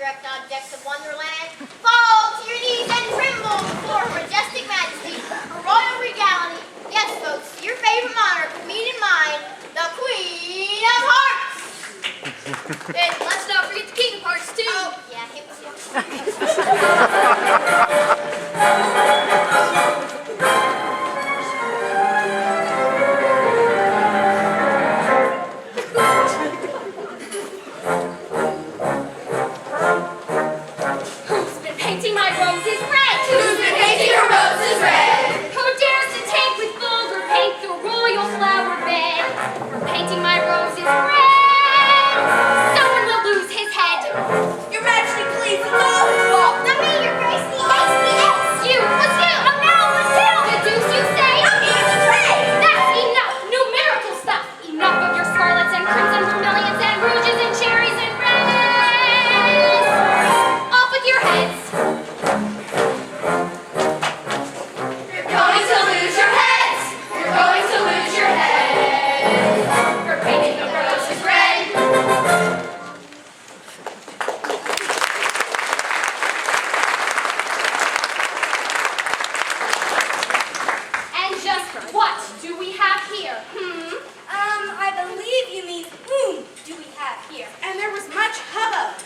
direct objects of Wonderland, fall to your knees and tremble before her majestic majesty, her royal regality. Yes, folks, your favorite monarch, queen in mind, the Queen of Hearts. And let's not forget the King of Hearts, too. Oh, yeah, him too. Who's been painting my roses red? Who's been painting her roses red? Who dares to take with vulgar paint the royal flower bed? For painting my roses red, someone will lose his head. Your Majesty, please, it's all his fault. Not me, your Grace. Yes. You, what's you? I'm now what's you? The deuce you say? I'm here to trade. That's enough, numerical stuff. Enough of your scarlets and crimson vermilions and rouges and cherries and reds. Off with your heads. You're going to lose your heads. You're going to lose your heads. For painting the roses red. And just what do we have here? I believe you mean whom do we have here? And there was much hubbub.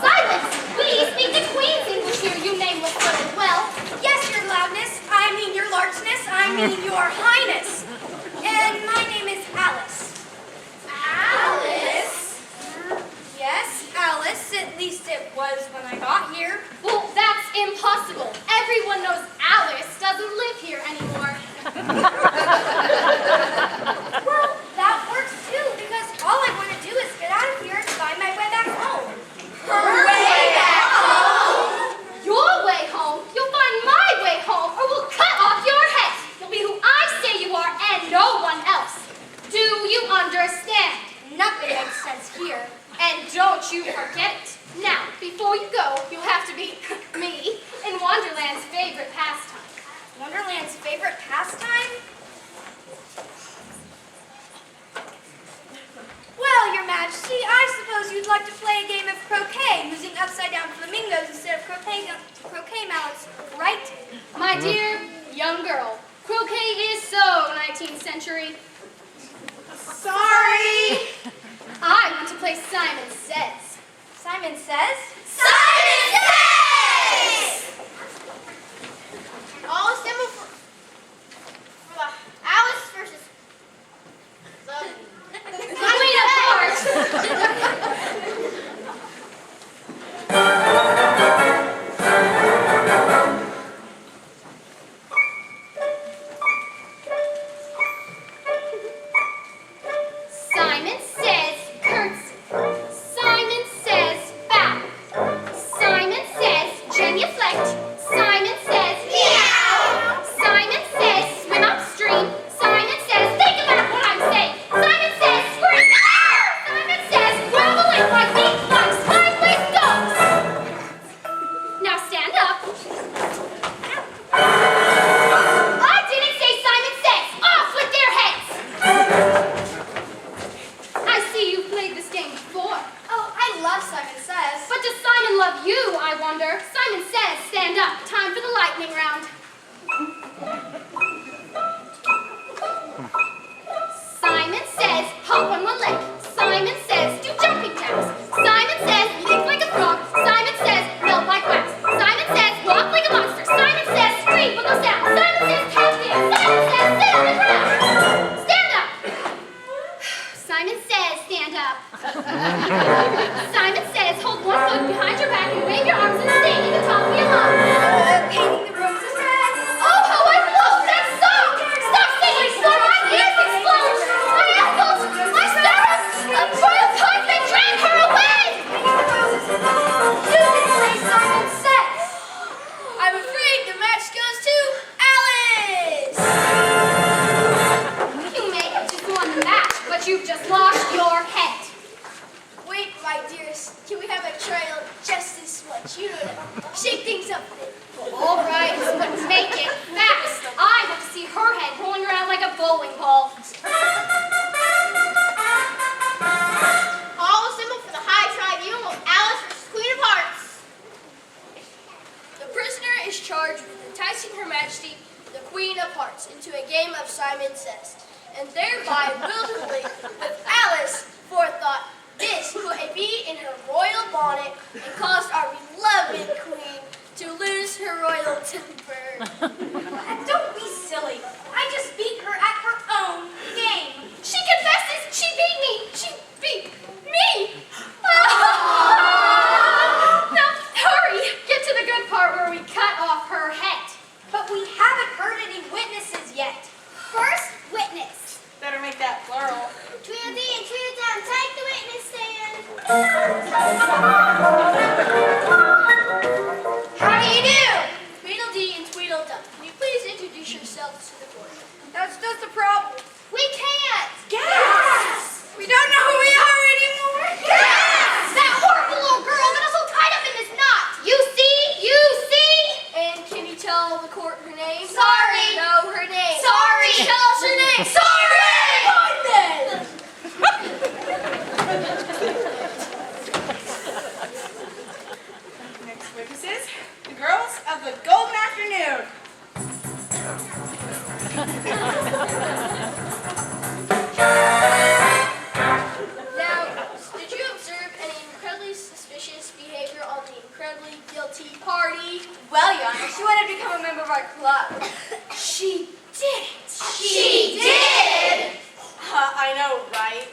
Silence! We speak the Queen's English here, you nameless foot as well. Yes, your loudness. I mean your largeness. I mean your highness. And my name is Alice. Alice? Yes, Alice. At least it was when I got here. Well, that's impossible. Everyone knows Alice doesn't live here anymore. Well, that works too, because all I want to do is get out of here and find my way back home. Her way back home. Your way home? You'll find my way home, or we'll cut off your head. You'll be who I say you are and no one else. Do you understand? Nothing makes sense here. And don't you forget it. Now, before you go, you'll have to be me in Wonderland's favorite pastime. Wonderland's favorite pastime? Well, your Majesty, I suppose you'd like to play a game of croquet using upside-down flamingos instead of croquet mallets, right? My dear young girl, croquet is so 19th century. Sorry. I want to play Simon Says. Simon Says? Simon Says! All assemble for the Alice versus the Queen of Hearts. Simon says curtsy. Simon says bow. Simon says genuflect. Simon says meow. Simon says swim upstream. Simon says think about what I'm saying. Simon says scream. Simon says grovel in my feet like spine-laced dogs. Now stand up. I didn't say Simon says. Off with their heads. I see you've played this game before. Oh, I love Simon Says. But does Simon love you, I wonder? Simon says, stand up. Time for the lightning round. Simon says, hop on one leg. Simon says, do jumping jacks. Simon says, leap like a frog. Simon says, melt like wax. Simon says, walk like a monster. Simon says, scream but no sound. Simon says, tap dance. Simon says, sit on the ground. Stand up. Simon says, stand up. Simon says, hold one foot behind your back and wave your arms and sing at the top of your lungs. Painting the roses red. Oh, how I love that song! Stop singing before my ears explode! My ankles! My stirrups! A royal pipe that dragged her away! You can play Simon Says. I'm afraid the match goes to Alice. You may have just won the match, but you've just lost your head. Wait, my dearest. Can we have a trial just this once? You know, shake things up a bit. All right, but make it fast. I want to see her head rolling around like a bowling ball. all assemble for the high tribunal. folks into a game of Simon Says, and thereby wilfully, with Alice forethought, this put a bee in her royal bonnet and caused our beloved queen to lose her royal temper. Don't be silly. I just beat her at her own game. She confesses she beat me. She beat me. Now, hurry. Get to the good part where we cut off her head. But we haven't heard any witnesses yet. First witness. Better make that plural. Tweedledee and Tweedledum, take the witness stand. How do you do? Tweedledee and Tweedledum, can you please introduce yourselves to the court? That's just a problem. We can't. Gas! We don't know who we are anymore. Yes! That horrible little girl got us all tied up in this knot. You see? You see? And can you tell the court her name? Sorry. No, her name. Sorry. Tell us her name. Sorry. Fine then. Next witnesses, the girls of the Golden Afternoon. Now, did you observe any incredibly suspicious behavior on the incredibly guilty party? Well, Your Honor, she wanted to become a member of our club. She didn't. She did. I know, right?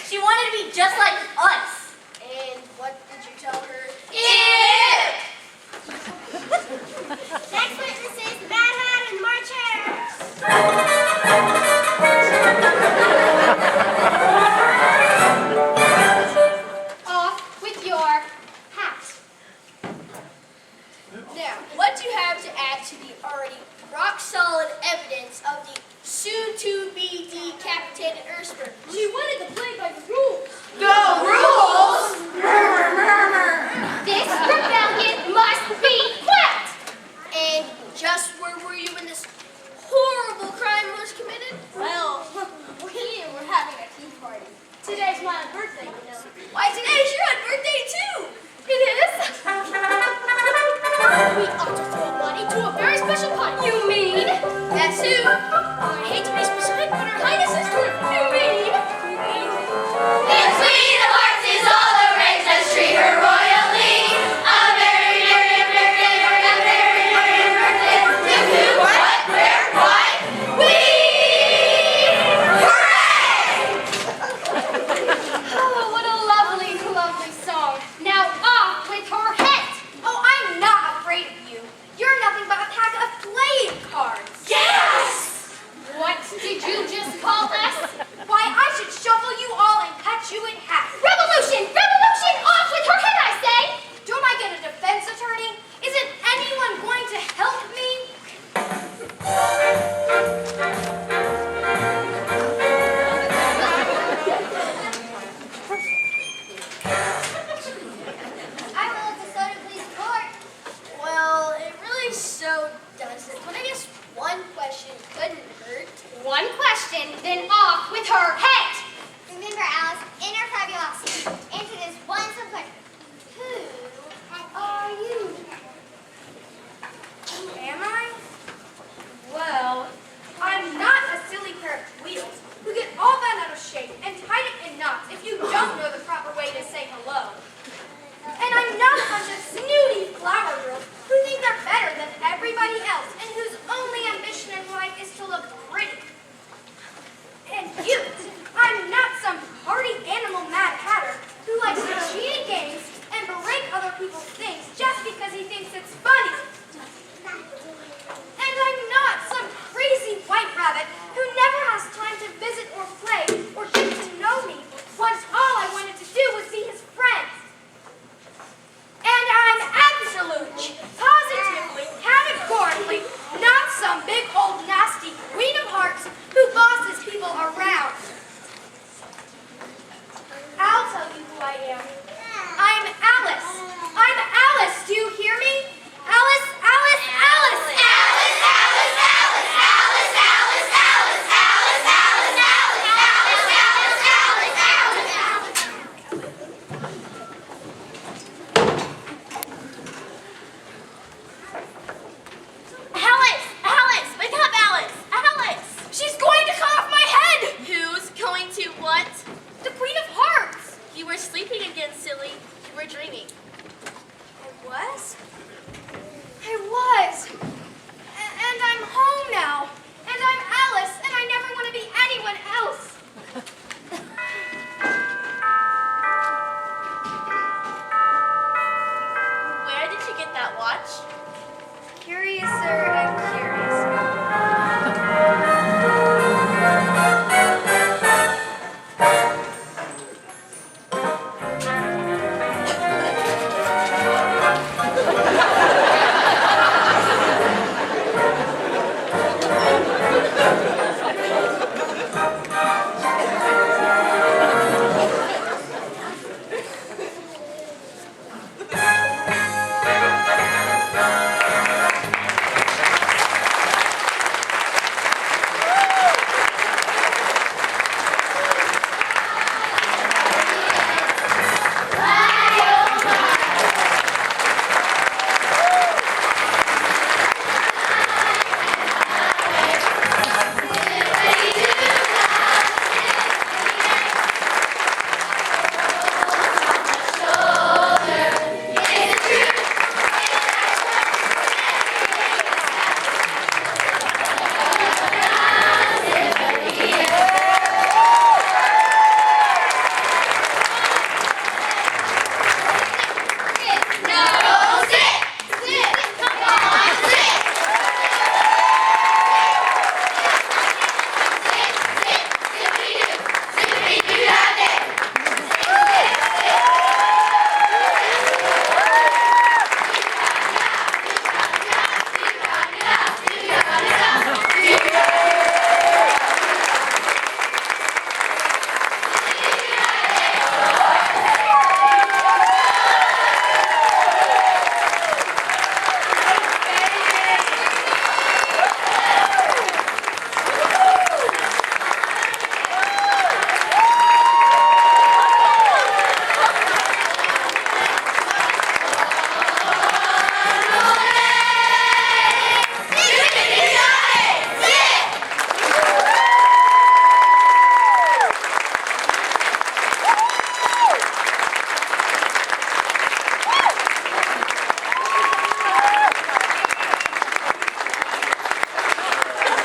She wanted to be just like us. And what did you tell her? Next witness is the Mad Hat and the March Hare. Off with your hat. Now, what do you have to add to the already rock-solid were sleeping again, silly. You were dreaming. I was? I was. And I'm home now. And I'm Alice, and I never want to be anyone else. Where did you get that watch? Curiouser